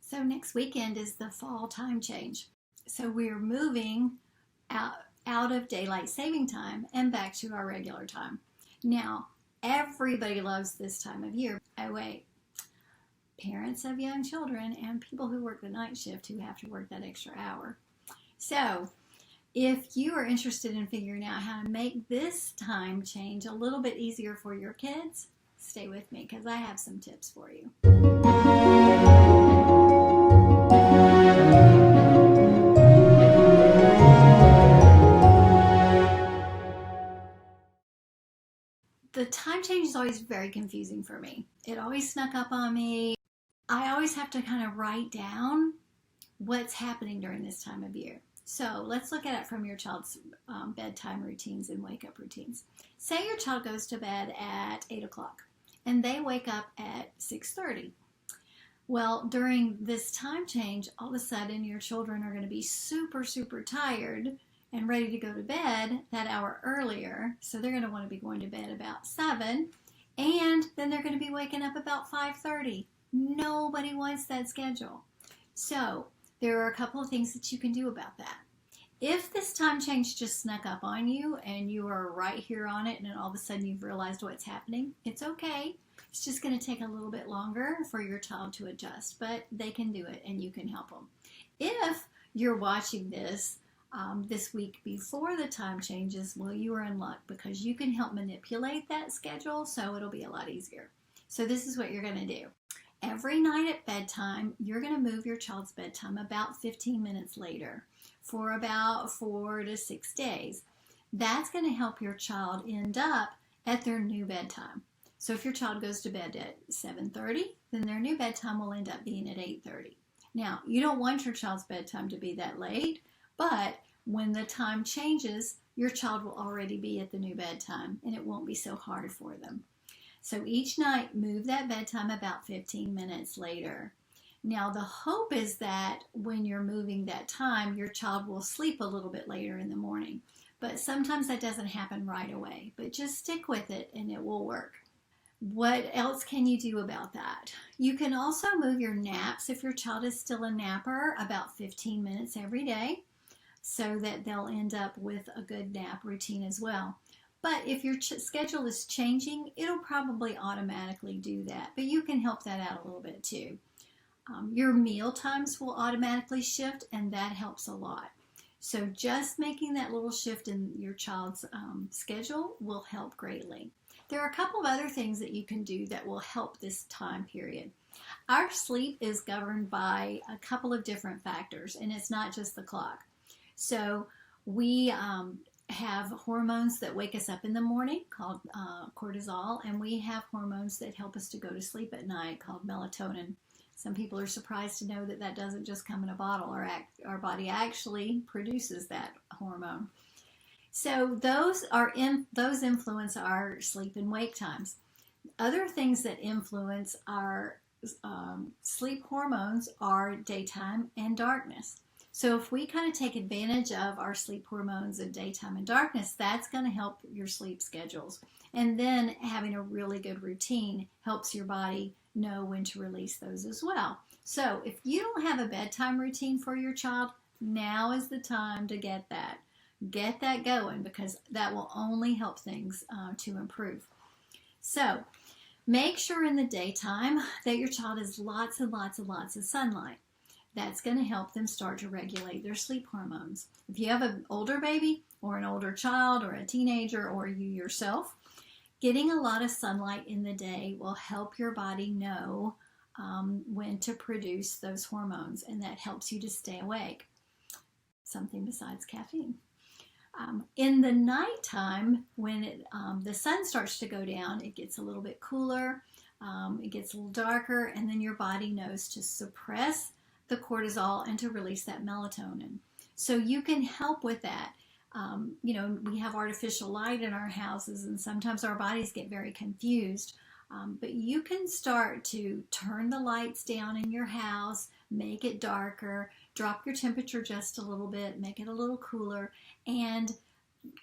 So next weekend is the fall time change. So we're moving out of daylight saving time and back to our regular time. Now, everybody loves this time of year. Oh wait, parents of young children and people who work the night shift who have to work that extra hour. So if you are interested in figuring out how to make this time change a little bit easier for your kids, stay with me because I have some tips for you. The time change is always very confusing for me. It always snuck up on me. I always have to kind of write down what's happening during this time of year. So let's look at it from your child's bedtime routines and wake-up routines. Say your child goes to bed at 8 o'clock and they wake up at 6:30. Well, during this time change, all of a sudden your children are going to be super, super tired and ready to go to bed that hour earlier. So they're going to want to be going to bed about 7, and then they're going to be waking up about 5:30. Nobody wants that schedule. So there are a couple of things that you can do about that. If this time change just snuck up on you and you are right here on it and then all of a sudden you've realized what's happening, it's okay. It's just going to take a little bit longer for your child to adjust, but they can do it and you can help them. If you're watching this this week before the time changes, well, you are in luck because you can help manipulate that schedule so it'll be a lot easier. So this is what you're going to do. Every night at bedtime, you're going to move your child's bedtime about 15 minutes later for about 4 to 6 days. That's going to help your child end up at their new bedtime. So if your child goes to bed at 7:30, then their new bedtime will end up being at 8:30. Now, you don't want your child's bedtime to be that late, but when the time changes, your child will already be at the new bedtime and it won't be so hard for them. So each night, move that bedtime about 15 minutes later. Now, the hope is that when you're moving that time, your child will sleep a little bit later in the morning. But sometimes that doesn't happen right away. But just stick with it and it will work. What else can you do about that? You can also move your naps if your child is still a napper about 15 minutes every day so that they'll end up with a good nap routine as well. But if your schedule is changing, it'll probably automatically do that. But you can help that out a little bit too. Your meal times will automatically shift, and that helps a lot. So just making that little shift in your child's schedule will help greatly. There are a couple of other things that you can do that will help this time period. Our sleep is governed by a couple of different factors, and it's not just the clock. So we have hormones that wake us up in the morning called cortisol, and we have hormones that help us to go to sleep at night called melatonin. Some people are surprised to know that that doesn't just come in a bottle. Our body actually produces that hormone. So those influence our sleep and wake times. Other things that influence our sleep hormones are daytime and darkness. So if we kind of take advantage of our sleep hormones in daytime and darkness, that's going to help your sleep schedules. And then having a really good routine helps your body know when to release those as well. So if you don't have a bedtime routine for your child, now is the time to get that. Get that going because that will only help things to improve. So make sure in the daytime that your child has lots and lots and lots of sunlight. That's going to help them start to regulate their sleep hormones. If you have an older baby or an older child or a teenager or you yourself, getting a lot of sunlight in the day will help your body know when to produce those hormones, and that helps you to stay awake. Something besides caffeine. In the nighttime, when the sun starts to go down, it gets a little bit cooler, it gets a little darker, and then your body knows to suppress the cortisol and to release that melatonin. So you can help with that. We have artificial light in our houses and sometimes our bodies get very confused. But you can start to turn the lights down in your house, make it darker, drop your temperature just a little bit, make it a little cooler, and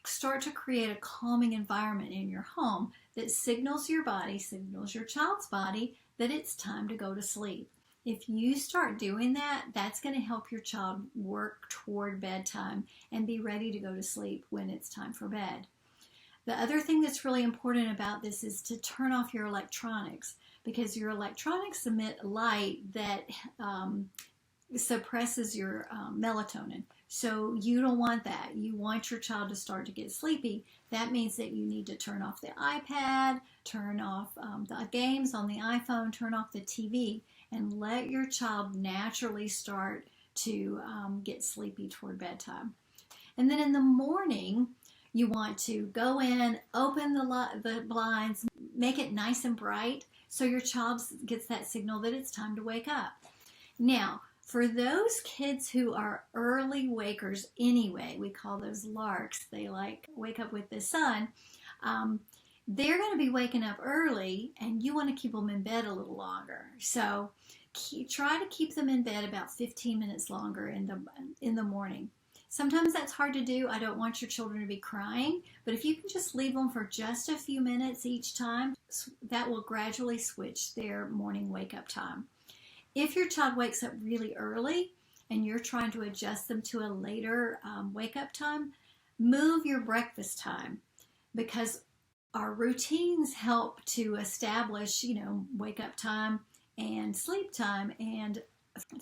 start to create a calming environment in your home that signals your body, signals your child's body that it's time to go to sleep. If you start doing that, that's going to help your child work toward bedtime and be ready to go to sleep when it's time for bed. The other thing that's really important about this is to turn off your electronics, because your electronics emit light that suppresses your melatonin. So you don't want that. You want your child to start to get sleepy. That means that you need to turn off the iPad, turn off the games on the iPhone, turn off the TV, and let your child naturally start to get sleepy toward bedtime. And then in the morning, you want to go in, open the blinds, make it nice and bright so your child gets that signal that it's time to wake up. Now, for those kids who are early wakers anyway, we call those larks, they like wake up with the sun, they're going to be waking up early, and you want to keep them in bed a little longer. So try to keep them in bed about 15 minutes longer in the morning. Sometimes that's hard to do. I don't want your children to be crying, but if you can just leave them for just a few minutes each time, that will gradually switch their morning wake-up time. If your child wakes up really early and you're trying to adjust them to a later wake-up time, move your breakfast time, because our routines help to establish, wake-up time and sleep time, and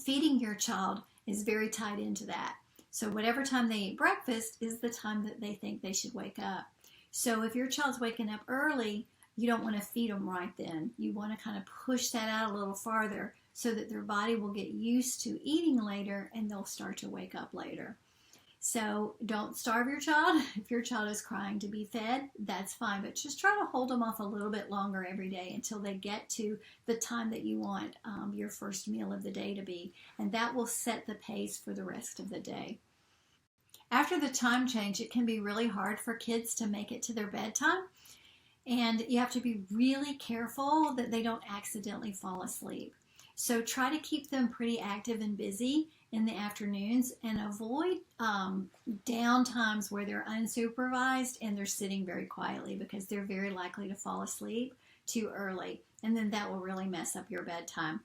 feeding your child is very tied into that. So whatever time they eat breakfast is the time that they think they should wake up. So if your child's waking up early, you don't want to feed them right then. You want to kind of push that out a little farther so that their body will get used to eating later and they'll start to wake up later. So don't starve your child. If your child is crying to be fed, that's fine, but just try to hold them off a little bit longer every day until they get to the time that you want your first meal of the day to be, and that will set the pace for the rest of the day. After the time change, it can be really hard for kids to make it to their bedtime, and you have to be really careful that they don't accidentally fall asleep. So try to keep them pretty active and busy in the afternoons, and avoid down times where they're unsupervised and they're sitting very quietly, because they're very likely to fall asleep too early, and then that will really mess up your bedtime.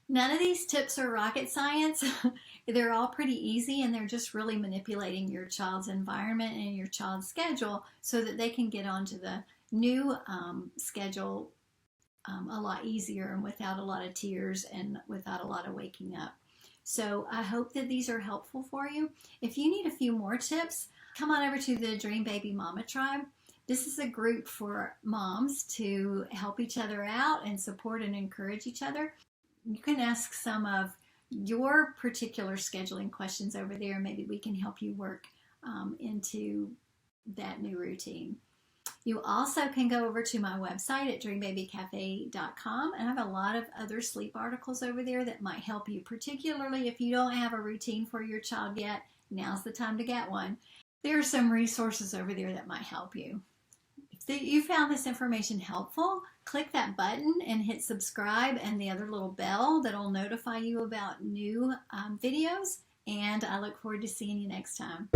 None of these tips are rocket science. They're all pretty easy, and they're just really manipulating your child's environment and your child's schedule so that they can get onto the new schedule a lot easier and without a lot of tears and without a lot of waking up. So I hope that these are helpful for you. If you need a few more tips, come on over to the Dream Baby Mama Tribe. This is a group for moms to help each other out and support and encourage each other. You can ask some of your particular scheduling questions over there. Maybe we can help you work into that new routine. You also can go over to my website at dreambabycafe.com, and I have a lot of other sleep articles over there that might help you, particularly if you don't have a routine for your child yet. Now's the time to get one. There are some resources over there that might help you. If you found this information helpful, click that button and hit subscribe and the other little bell that'll notify you about new videos, and I look forward to seeing you next time.